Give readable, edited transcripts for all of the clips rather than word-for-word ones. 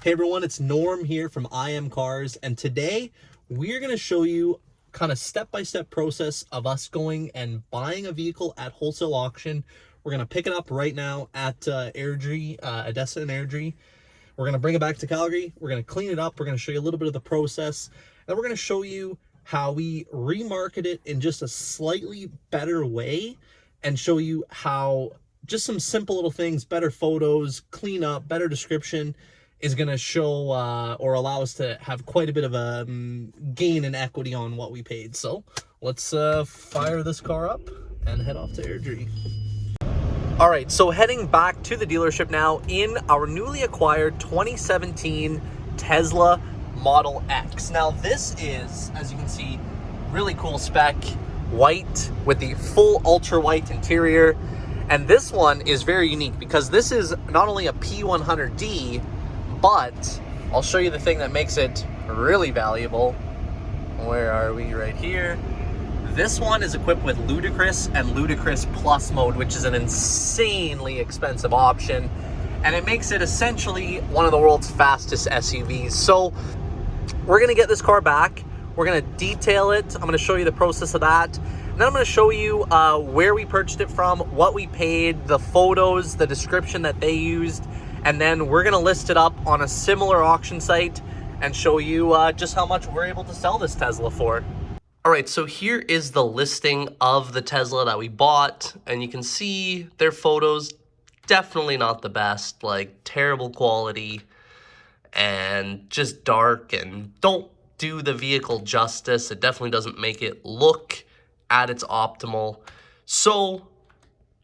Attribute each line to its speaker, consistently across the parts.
Speaker 1: Hey everyone, it's Norm here from IMCARS, and today we're going to show you kind of step-by-step process of us going and buying a vehicle at wholesale auction. We're going to pick it up right now at Airdrie, Odessa and Airdrie. We're going to bring it back to Calgary. We're going to clean it up. We're going to show you a little bit of the process, and we're going to show you how we remarket it in just a slightly better way and show you how just some simple little things, better photos, clean up, better description, is going to show or allow us to have quite a bit of a gain in equity on what we paid. So let's fire this car up and head off to Airdrie. All right, so heading back to the dealership now in our newly acquired 2017 Tesla Model X. Now this is, as you can see, really cool spec, white with the full ultra white interior. And this one is very unique because this is not only a P100D, but I'll show you the thing that makes it really valuable. Where are we? Right here. This one is equipped with Ludicrous and Ludicrous Plus mode, which is an insanely expensive option. And it makes it essentially one of the world's fastest SUVs. So we're going to get this car back. We're going to detail it. I'm going to show you the process of that. And then I'm going to show you where we purchased it from, what we paid, the photos, the description that they used. And then we're going to list it up on a similar auction site and show you just how much we're able to sell this Tesla for. All right, so here is the listing of the Tesla that we bought. And you can see their photos, definitely not the best, like terrible quality and just dark and don't do the vehicle justice. It definitely doesn't make it look at its optimal. So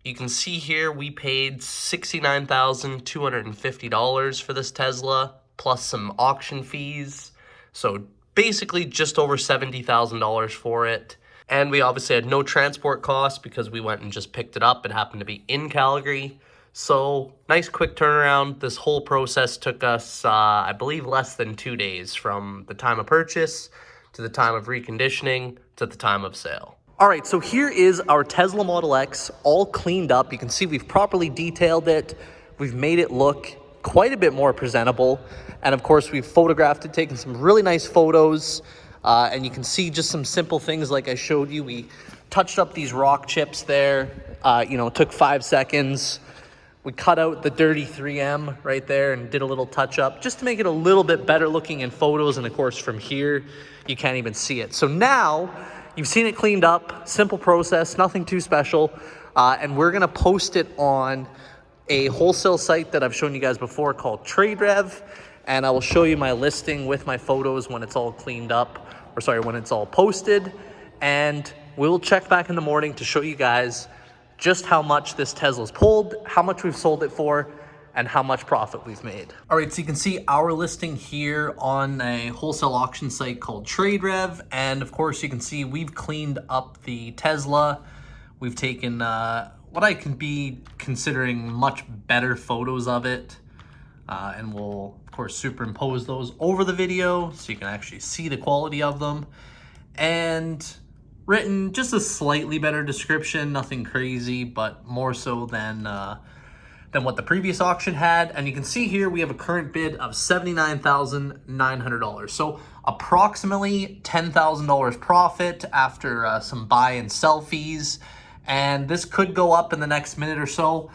Speaker 1: you can see here we paid $69,250 for this Tesla, plus some auction fees. So basically just over $70,000 for it. And we obviously had no transport costs because we went and just picked it up. It happened to be in Calgary. So nice quick turnaround. This whole process took us, I believe, less than 2 days from the time of purchase to the time of reconditioning to the time of sale. All right, so here is our Tesla Model X all cleaned up. You can see we've properly detailed it. We've made it look quite a bit more presentable. And of course, we've photographed it, taken some really nice photos. And you can see just some simple things like I showed you. We touched up these rock chips there. It took 5 seconds. We cut out the dirty 3M right there and did a little touch up just to make it a little bit better looking in photos. And of course, from here, you can't even see it. So now you've seen it cleaned up, simple process, nothing too special. And we're gonna post it on a wholesale site that I've shown you guys before called TradeRev. And I will show you my listing with my photos when it's all cleaned up, when it's all posted. And we'll check back in the morning to show you guys just how much this Tesla's pulled, how much we've sold it for, and how much profit we've made. All right, so you can see our listing here on a wholesale auction site called TradeRev. And of course, you can see we've cleaned up the Tesla. We've taken what I can be considering much better photos of it. And we'll, of course, superimpose those over the video so you can actually see the quality of them. And written just a slightly better description, nothing crazy, but more so than what the previous auction had. And you can see here we have a current bid of $79,900. So approximately $10,000 profit after some buy and sell fees. And this could go up in the next minute or so.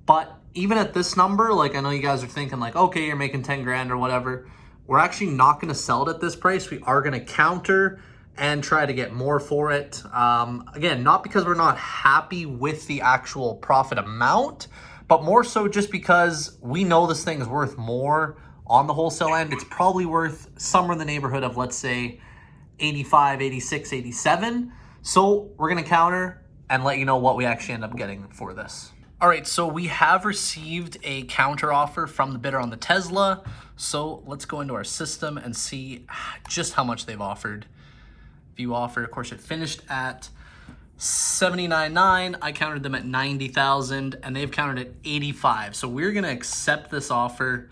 Speaker 1: But even at this number, like I know you guys are thinking like, okay, you're making 10 grand or whatever. We're actually not going to sell it at this price. We are going to counter and try to get more for it. Again, not because we're not happy with the actual profit amount, but more so just because we know this thing is worth more on the wholesale end. It's probably worth somewhere in the neighborhood of, let's say, 85, 86, 87. So we're gonna counter and let you know what we actually end up getting for this. All right, so we have received a counter offer from the bidder on the Tesla. So let's go into our system and see just how much they've offered. View offer, of course, it finished at $79,900. I countered them at $90,000 and they've countered at $85,000. So we're gonna accept this offer.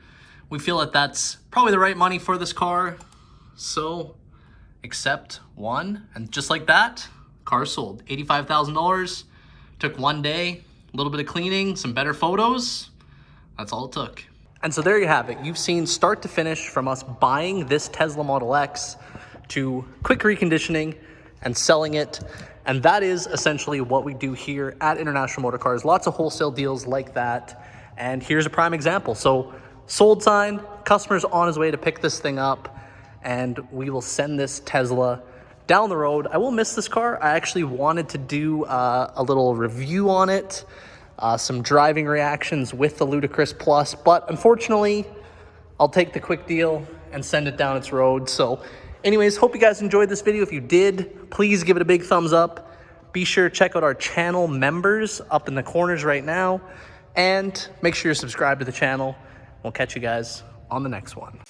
Speaker 1: We feel that that's probably the right money for this car. So accept one, and just like that, car sold. $85,000, took 1 day, a little bit of cleaning, some better photos. That's all it took. And so there you have it. You've seen start to finish from us buying this Tesla Model X to quick reconditioning and selling it. And that is essentially what we do here at International Motor Cars. Lots of wholesale deals like that. And here's a prime example. So sold sign, customer's on his way to pick this thing up, and we will send this Tesla down the road. I will miss this car. I actually wanted to do a little review on it, some driving reactions with the Ludicrous Plus, but unfortunately, I'll take the quick deal and send it down its road. So anyways, hope you guys enjoyed this video. If you did, please give it a big thumbs up. Be sure to check out our channel members up in the corners right now, and make sure you're subscribed to the channel. We'll catch you guys on the next one.